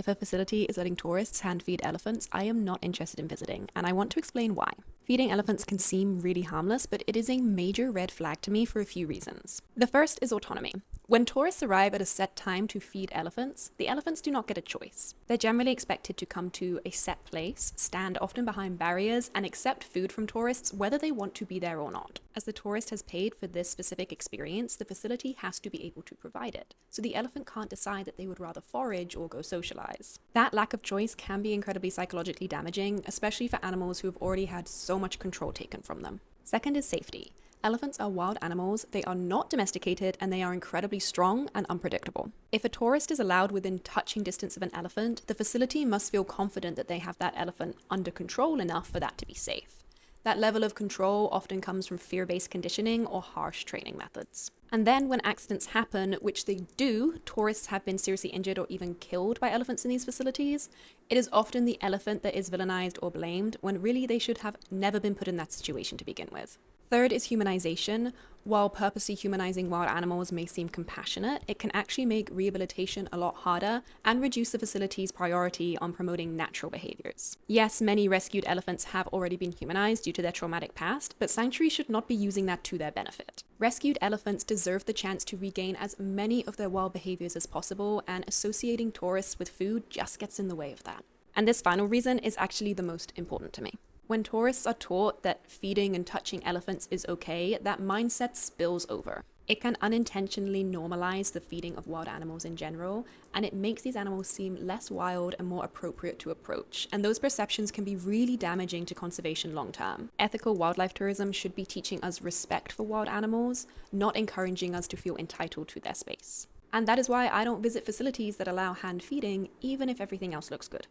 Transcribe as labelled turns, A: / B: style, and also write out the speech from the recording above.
A: If a facility is letting tourists hand feed elephants, I am not interested in visiting, and I want to explain why. Feeding elephants can seem really harmless, but it is a major red flag to me for a few reasons. The first is autonomy. When tourists arrive at a set time to feed elephants, the elephants do not get a choice. They're generally expected to come to a set place, stand often behind barriers, and accept food from tourists whether they want to be there or not. As the tourist has paid for this specific experience, the facility has to be able to provide it, so the elephant can't decide that they would rather forage or go socialize. That lack of choice can be incredibly psychologically damaging, especially for animals who have already had so much control taken from them. Second is safety. Elephants are wild animals, they are not domesticated, and they are incredibly strong and unpredictable. If a tourist is allowed within touching distance of an elephant, the facility must feel confident that they have that elephant under control enough for that to be safe. That level of control often comes from fear-based conditioning or harsh training methods. And then when accidents happen, which they do, tourists have been seriously injured or even killed by elephants in these facilities, it is often the elephant that is villainized or blamed, when really they should have never been put in that situation to begin with. Third is humanization. While purposely humanizing wild animals may seem compassionate, it can actually make rehabilitation a lot harder and reduce the facility's priority on promoting natural behaviors. Yes, many rescued elephants have already been humanized due to their traumatic past, but sanctuaries should not be using that to their benefit. Rescued elephants deserve the chance to regain as many of their wild behaviors as possible, and associating tourists with food just gets in the way of that. And this final reason is actually the most important to me. When tourists are taught that feeding and touching elephants is okay, that mindset spills over. It can unintentionally normalize the feeding of wild animals in general, and it makes these animals seem less wild and more appropriate to approach. And those perceptions can be really damaging to conservation long term. Ethical wildlife tourism should be teaching us respect for wild animals, not encouraging us to feel entitled to their space. And that is why I don't visit facilities that allow hand feeding, even if everything else looks good.